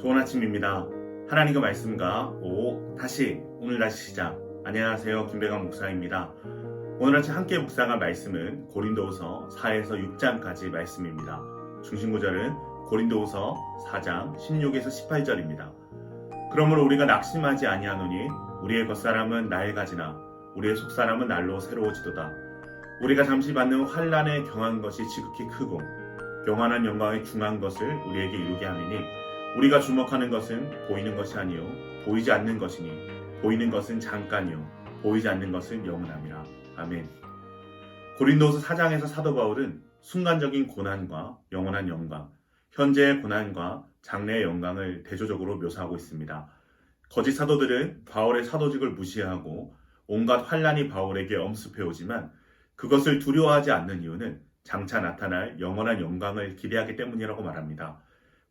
좋은 아침입니다. 하나님의 말씀과 오늘 다시 시작. 안녕하세요. 김배강 목사입니다. 오늘 아침 함께 묵상할 말씀은 고린도후서 4에서 6장까지 말씀입니다. 중심 구절은 고린도후서 4장 16에서 18절입니다. 그러므로 우리가 낙심하지 아니하노니 우리의 겉사람은 낡아지나 우리의 속사람은 날로 새로워지도다. 우리가 잠시 받는 환난에 경한 것이 지극히 크고 영원한 영광에 중한 것을 우리에게 이루게 하느니 우리가 주목하는 것은 보이는 것이 아니요 보이지 않는 것이니 보이는 것은 잠깐이요 보이지 않는 것은 영원함이라. 아멘. 고린도후서 4장에서 사도 바울은 순간적인 고난과 영원한 영광, 현재의 고난과 장래의 영광을 대조적으로 묘사하고 있습니다. 거짓 사도들은 바울의 사도직을 무시하고 온갖 환난이 바울에게 엄습해오지만 그것을 두려워하지 않는 이유는 장차 나타날 영원한 영광을 기대하기 때문이라고 말합니다.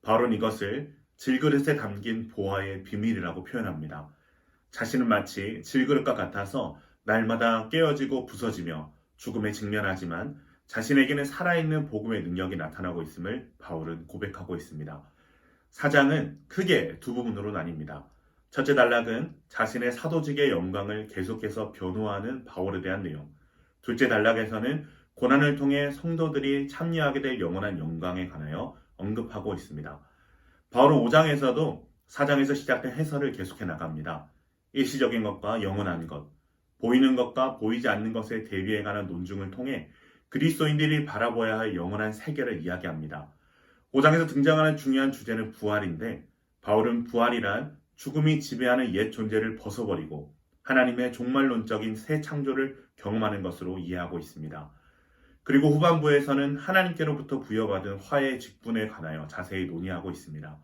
바울은 이것을 질그릇에 담긴 보화의 비밀이라고 표현합니다. 자신은 마치 질그릇과 같아서 날마다 깨어지고 부서지며 죽음에 직면하지만 자신에게는 살아있는 복음의 능력이 나타나고 있음을 바울은 고백하고 있습니다. 4장은 크게 두 부분으로 나뉩니다. 첫째 단락은 자신의 사도직의 영광을 계속해서 변호하는 바울에 대한 내용. 둘째 단락에서는 고난을 통해 성도들이 참여하게 될 영원한 영광에 관하여 언급하고 있습니다. 바울은 5장에서도 4장에서 시작된 해설을 계속해 나갑니다. 일시적인 것과 영원한 것, 보이는 것과 보이지 않는 것에 대비해 가는 논증을 통해 그리스도인들이 바라봐야 할 영원한 세계를 이야기합니다. 5장에서 등장하는 중요한 주제는 부활인데 바울은 부활이란 죽음이 지배하는 옛 존재를 벗어버리고 하나님의 종말론적인 새 창조를 경험하는 것으로 이해하고 있습니다. 그리고 후반부에서는 하나님께로부터 부여받은 화해의 직분에 관하여 자세히 논의하고 있습니다.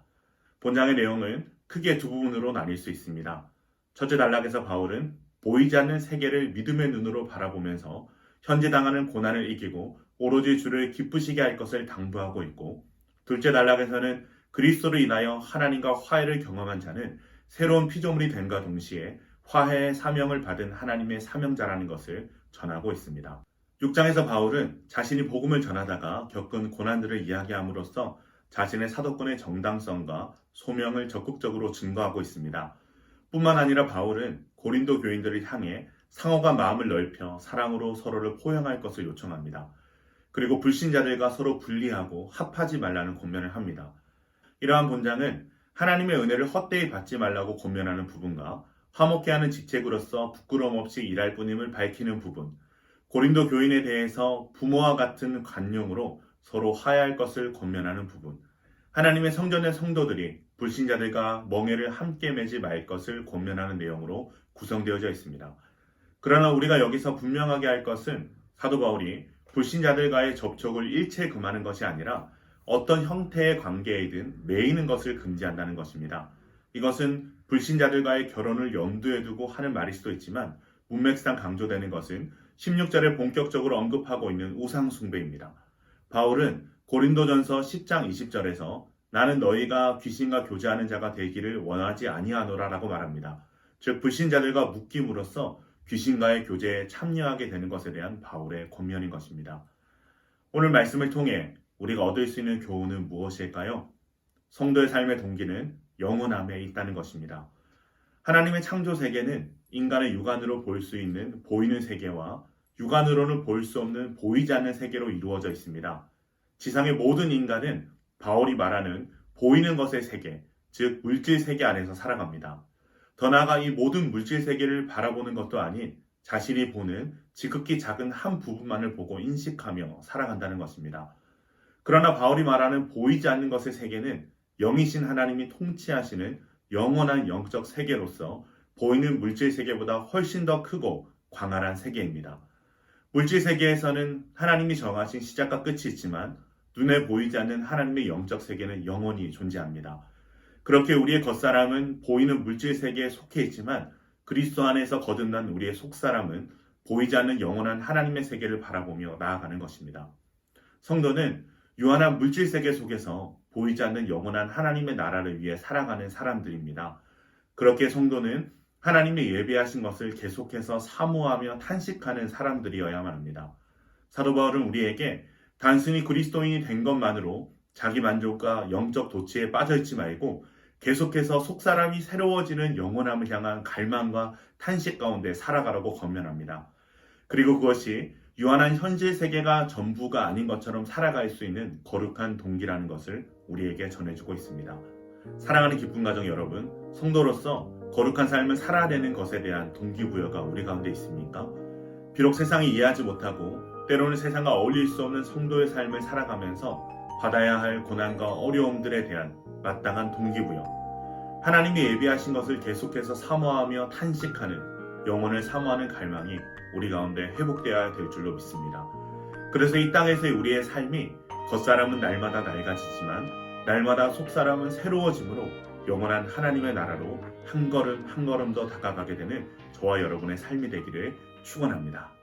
본장의 내용은 크게 두 부분으로 나뉠 수 있습니다. 첫째 단락에서 바울은 보이지 않는 세계를 믿음의 눈으로 바라보면서 현재 당하는 고난을 이기고 오로지 주를 기쁘시게 할 것을 당부하고 있고, 둘째 단락에서는 그리스도로 인하여 하나님과 화해를 경험한 자는 새로운 피조물이 됨과 동시에 화해의 사명을 받은 하나님의 사명자라는 것을 전하고 있습니다. 6장에서 바울은 자신이 복음을 전하다가 겪은 고난들을 이야기함으로써 자신의 사도권의 정당성과 소명을 적극적으로 증거하고 있습니다. 뿐만 아니라 바울은 고린도 교인들을 향해 상호가 마음을 넓혀 사랑으로 서로를 포용할 것을 요청합니다. 그리고 불신자들과 서로 분리하고 합하지 말라는 권면을 합니다. 이러한 본장은 하나님의 은혜를 헛되이 받지 말라고 권면하는 부분과 화목해 하는 직책으로서 부끄러움 없이 일할 뿐임을 밝히는 부분, 고린도 교인에 대해서 부모와 같은 관용으로 서로 화해할 것을 권면하는 부분, 하나님의 성전의 성도들이 불신자들과 멍에를 함께 매지 말 것을 권면하는 내용으로 구성되어져 있습니다. 그러나 우리가 여기서 분명하게 할 것은 사도 바울이 불신자들과의 접촉을 일체 금하는 것이 아니라 어떤 형태의 관계이든 매이는 것을 금지한다는 것입니다. 이것은 불신자들과의 결혼을 염두에 두고 하는 말일 수도 있지만 문맥상 강조되는 것은 16절에 본격적으로 언급하고 있는 우상숭배입니다. 바울은 고린도전서 10장 20절에서 나는 너희가 귀신과 교제하는 자가 되기를 원하지 아니하노라 라고 말합니다. 즉 불신자들과 묶임으로써 귀신과의 교제에 참여하게 되는 것에 대한 바울의 권면인 것입니다. 오늘 말씀을 통해 우리가 얻을 수 있는 교훈은 무엇일까요? 성도의 삶의 동기는 영원함에 있다는 것입니다. 하나님의 창조 세계는 인간의 육안으로 볼 수 있는 보이는 세계와 육안으로는 볼 수 없는 보이지 않는 세계로 이루어져 있습니다. 지상의 모든 인간은 바울이 말하는 보이는 것의 세계, 즉 물질 세계 안에서 살아갑니다. 더 나아가 이 모든 물질 세계를 바라보는 것도 아닌 자신이 보는 지극히 작은 한 부분만을 보고 인식하며 살아간다는 것입니다. 그러나 바울이 말하는 보이지 않는 것의 세계는 영이신 하나님이 통치하시는 영원한 영적 세계로서 보이는 물질 세계보다 훨씬 더 크고 광활한 세계입니다. 물질 세계에서는 하나님이 정하신 시작과 끝이 있지만 눈에 보이지 않는 하나님의 영적 세계는 영원히 존재합니다. 그렇게 우리의 겉사람은 보이는 물질 세계에 속해 있지만 그리스도 안에서 거듭난 우리의 속사람은 보이지 않는 영원한 하나님의 세계를 바라보며 나아가는 것입니다. 성도는 유한한 물질 세계 속에서 보이지 않는 영원한 하나님의 나라를 위해 살아가는 사람들입니다. 그렇게 성도는 하나님이 예비하신 것을 계속해서 사모하며 탄식하는 사람들이어야만 합니다. 사도 바울은 우리에게 단순히 그리스도인이 된 것만으로 자기 만족과 영적 도취에 빠져있지 말고 계속해서 속사람이 새로워지는 영원함을 향한 갈망과 탄식 가운데 살아가라고 권면합니다. 그리고 그것이 유한한 현실 세계가 전부가 아닌 것처럼 살아갈 수 있는 거룩한 동기라는 것을 우리에게 전해주고 있습니다. 사랑하는 기쁨 가정 여러분, 성도로서 거룩한 삶을 살아내는 것에 대한 동기부여가 우리 가운데 있습니까? 비록 세상이 이해하지 못하고 때로는 세상과 어울릴 수 없는 성도의 삶을 살아가면서 받아야 할 고난과 어려움들에 대한 마땅한 동기부여, 하나님이 예비하신 것을 계속해서 사모하며 탄식하는 영혼을 사모하는 갈망이 우리 가운데 회복되어야 될 줄로 믿습니다. 그래서 이 땅에서의 우리의 삶이 겉사람은 날마다 낡아지지만 날마다 속사람은 새로워짐으로 영원한 하나님의 나라로 한 걸음 한 걸음 더 다가가게 되는 저와 여러분의 삶이 되기를 축원합니다.